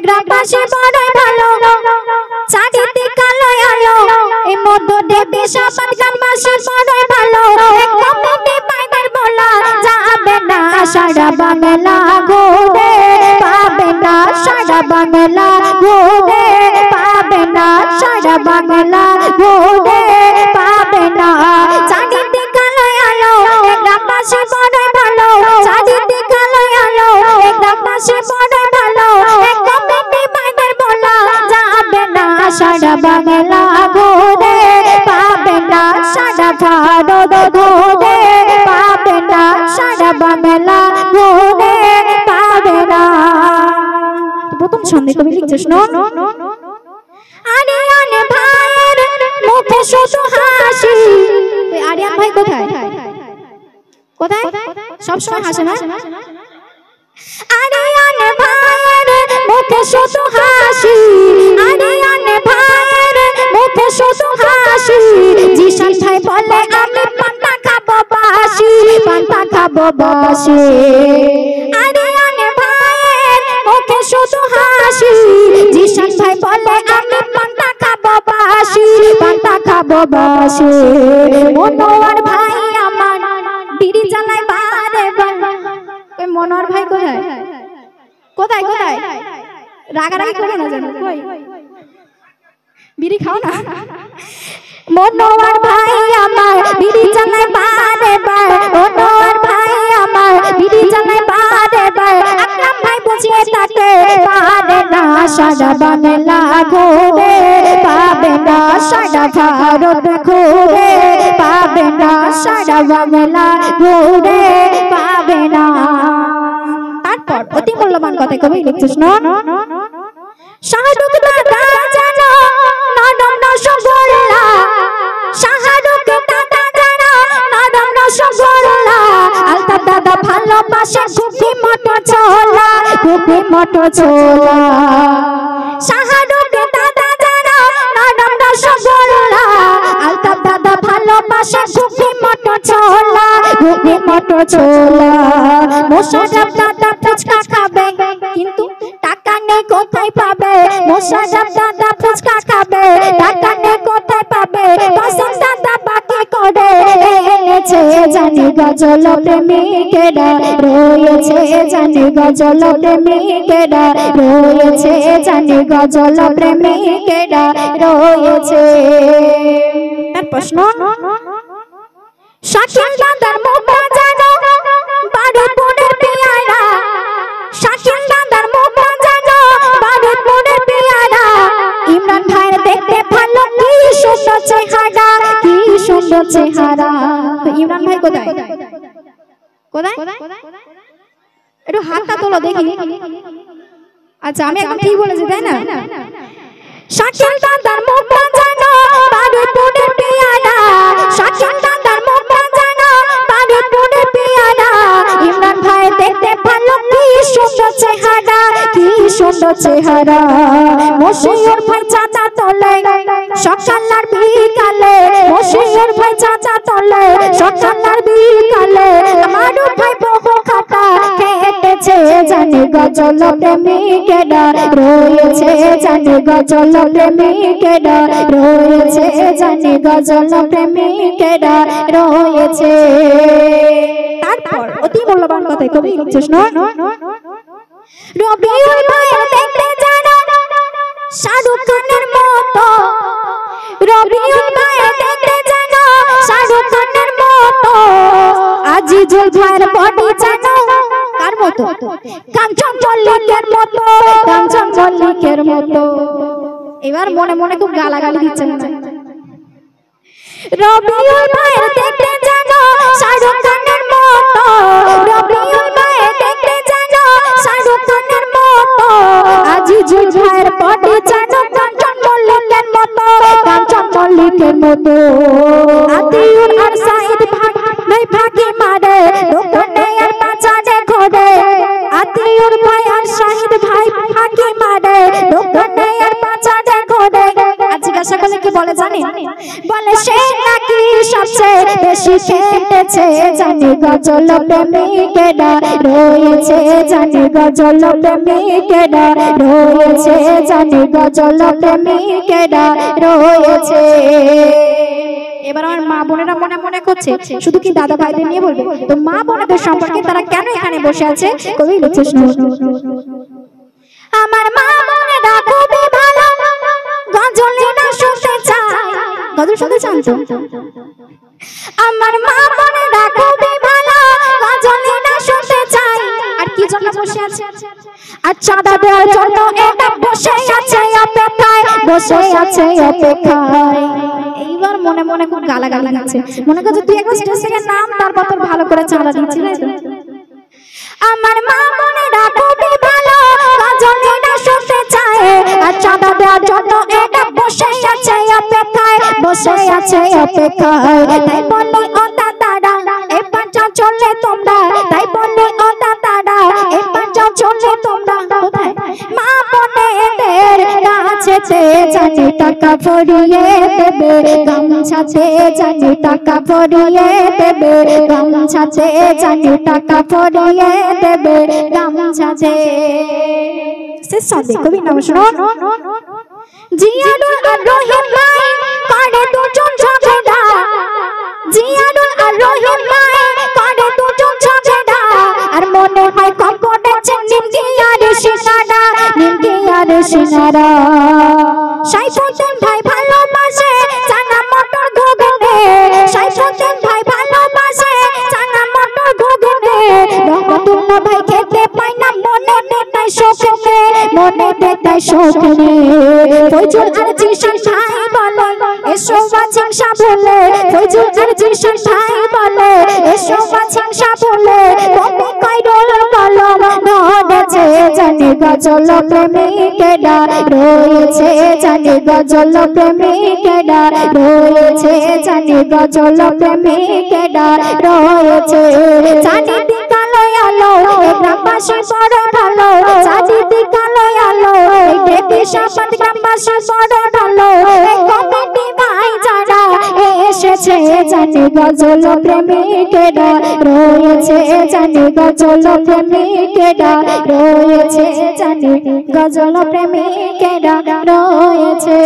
গ্রামবাসী বড়ই ভালো চারিদিকে কালো আলো এই মধ্য দেবী সাবাত গ্রামবাসী বড়ই ভালো কমিটি পাইদের বলা যাবে না সারা বাংলা ঘুরে পাবে না সারা বাংলা ঘুরে পাবে না সারা বাংলা ঘুরে পাবে না চারিদিকে কালো আলো গ্রামবাসী বড়ই ভালো চারিদিকে কালো আলো গ্রামবাসী বড়ই ভালো কমিটি পাইদের বলা যাবে না সারা বাংলা ঘুরে পাবে না সারা ভারত ঘুরে পাবে না সারা বাংলা ঘুরে পাবে না। প্রথম ছন্দে কবি লিখছে শোনো আরিয়ান ভাইয়ের মুখে শুধু হাসি। আরিয়ান ভাই কোথায় কোথায় সব সময় হাসে না? আরিয়ান ভাইয়ের মুখে শুধু হাসি আরিয়ান ভাইয়ের মুখে শুধু হাসি জিশান ভাই বলে আমি পান্তা খাবো বাসি পান্তা খাবো বাসি আরিয়ান ভাইয়ের মুখে শুধু হাসি জিশান ভাই বলে আমি পান্তা খাবো বাসি পান্তা খাবো বাসি মনোয়ার ভাই আমার বিড়ি জ্বালায় বারে বারে। ওই মনোয়ার ভাই কোথায় কোথায় কোথায় রাগারাগি করো না জানো কই বিড়ি খাও না। মনোয়ার ভাই আমার বিড়ি জ্বালায় বারে বারে মনোয়ার ভাই আমার বিড়ি জ্বালায় বারে বারে আকরাম ভাই বুঝিয়ে তাকে পারে না সারা বাংলা ঘুরে পাবে না সারা ভারত ঘুরে পাবে না সারা বাংলা ঘুরে পাবে না। তারপর অতি মূল্যবান কথা কবি লিখছে শোনো শাহরুখ দাদা জানো নরম রসগোল্লা শাহরুখ দাদা জানো নরম রসগোল্লা আলতাফ দাদা ভালোবাসে ঘুগনি মটর ছোলা ঘুগনি মটর ছোলা শাহরুখ দাদা জানো নরম রসগোল্লা আলতাফ দাদা ভালোবাসে ঘুগনি মটর ছোলা ঘুগনি মটর ছোলা মোশাররফ দাদা ফুচকা খাবে কিন্তু টাকা নেই কোথায় পাবে মোশাররফ দাদা ফুচকা খাবে টাকা নেই কোথায় পাবে পছন্দ দাদা বাকি করে এনেছে জানি গজল প্রেমিকেরা রয়েছে জানি গজল প্রেমিকেরা রয়েছে জানি গজল প্রেমিকেরা রয়েছে। তার প্রশ্ন শাকিল দাদার মুখটা জানো বারুদপুরের পেয়ারা শাকিল দাদার মুখটা জানো বারুদপুরের পেয়ারা ইমরান ভাইয়ের দেখতে ভালো কি সুন্দর চেহারা কি সুন্দর চেহারা। তো ইমরান ভাই কোথায় কোথায় একটু হাতটা তোলো দেখি। আচ্ছা আমি একদম ঠিক বলেছি তাই না? শাকিল দাদার মুখটা জানো বারুদপুরের পেয়ারা শাকিল দাদার মুখটা জানো বারুদপুরের পেয়ারা ইমরান ভাই দেখতে ভালো কি সুন্দর চেহারা কি সুন্দর চেহারা। মশিউর ভাই চাচা তোলে সকাল আর বিকালে মশিউর ভাই চাচা তোলে সকাল আর বিকালে আমার ভাই বহু খাতা খেটেছে জানি গজল প্রেমিকেরা রয়েছে জানি গজল প্রেমিকেরা রয়েছে জানি গজল প্রেমিকেরা রয়েছে। তারপর অতি মূল্যবান কথা কবি লিখছে শোনো রবিউল ভাই দেখতে জানো শাহরুখ খানের মতো রবিউল ভাই দেখতে জানো শাহরুখ খানের মতো আজিজুল ভাইয়ের বডি জানো কার মতো কাঞ্চন মল্লিকের মতো কাঞ্চন মল্লিকের মতো। এবার মনে মনে খুব গালাগালি দিচ্ছেন রবিউল ভাই দেখতে জানো শাহরুখ খানের মতো রবিউল ভাই দেখতে জানো শাহরুখ খানের মতো আজিজুল ভাইয়ের বডি জানো কাঞ্চন মল্লিকের মতো কাঞ্চন মল্লিকের মতো। আতিউর আর সাইদ ভাই ভাগে মারে দোকানে আর বাজারে ঘোরে আতিউর ভাই আর সাইদ ভাই ভাগে মারে দোকানে আর বাজারে ঘোরে। আজকে জিজ্ঞাসা করলে কি বলে জানেন? বলে সে নাকি সবচেয়ে বেশি কেটেছে, জানি গজল প্রেমিকেরা রয়েছে, জানি গজল প্রেমিকেরা রয়েছে, জানি গজল প্রেমিকেরা রয়েছে। এবার আমার মা বোনেরা মনে মনে করছে শুধু কি দাদা ভাইদের নিয়ে বলবে, তো মা বোনেদের সম্পর্কে তারা কেন এখানে বসে আছে কবি লিখছে আমার মা বোনেরা খুবই ভালো, গজল না শুনতে চায়, গজল শুনতে চান তো? আমার মা বোনেরা খুবই ভালো, গজল না শুনতে চায়। আর কি জন্য বসে আছে? আর চাঁদা দেওয়ার জন্য এটা বসে আছে অপেক্ষায়, বসে আছে অপেক্ষায়। এইবার মনে মনে খুব গালাগালি দিচ্ছে, মনে করছে তুই একটা স্টেজ থেকে নাম, তারপর তোর ভালো করে চাঁদা দিচ্ছি। আমার মা বোনেরা খুবই ভালো, গজল না শুনতে চায়, আর চাঁদা দেওয়ার জন্য এটা বসে আছে অপেক্ষায়, বসে আছে অপেক্ষায়। তাই বললে ও দাদারা এবার যা চললে তোমরা, তাই বললে ও দাদারা এবার যা চললে তোমরা কোথায়? মা বোনেদের কাছে জানি টাকা ভরিয়ে দেবে, গামছাতে জানি টাকা ভরিয়ে দেবে, গামছাতে জানি টাকা ভরিয়ে দেবে, গামছাতে। শেষ সাথে কবি নাম শোনো। জিয়ানুল আর রহিম ভাই করে দুজন ঝগড়া, জিয়ানুল আর রহিম ভাই করে দুজন ঝগড়া, আর মনে হয় কম পড়েছে নিমকি আর সিনারা, নিমকি আর সিনারা। সাইফুদ্দিন ভাই ভালোবাসে চানা মটর ঘুগনে, সাইফুদ্দিন ভাই ভালোবাসে চানা মটর ঘুগনে, রহমতুল্লাহ ভাই খেতে পায় না মনে দেয় শোকনে, মনে দেয় শোকনে। ফয়জুল আর জিশান ভাই বলে এসো বাচিংসা বলে, ফয়জুল আর জিশান ভাই বলে এসো বাচিংসা বলে, কবি কয়রোল কলম ধরেছে, জানি গজল প্রেমিকেরা রয়েছে, জানি গজল প্রেমিকেরা রয়েছে, জানি গজল প্রেমিকেরা রয়েছে। জানি দিকালো আলো গ্রামবাসী বড় ভালো, জানি দিকালো আলো দেশাবাদ গ্রামবাসী বড় ভালো, কমিটি ভাই যারা এসেছে, জানি গজল প্রেমিকেরা রয়েছে, জানি গজল প্রেমিকেরা রয়েছে, জানি গজল প্রেমিকেরা রয়েছে।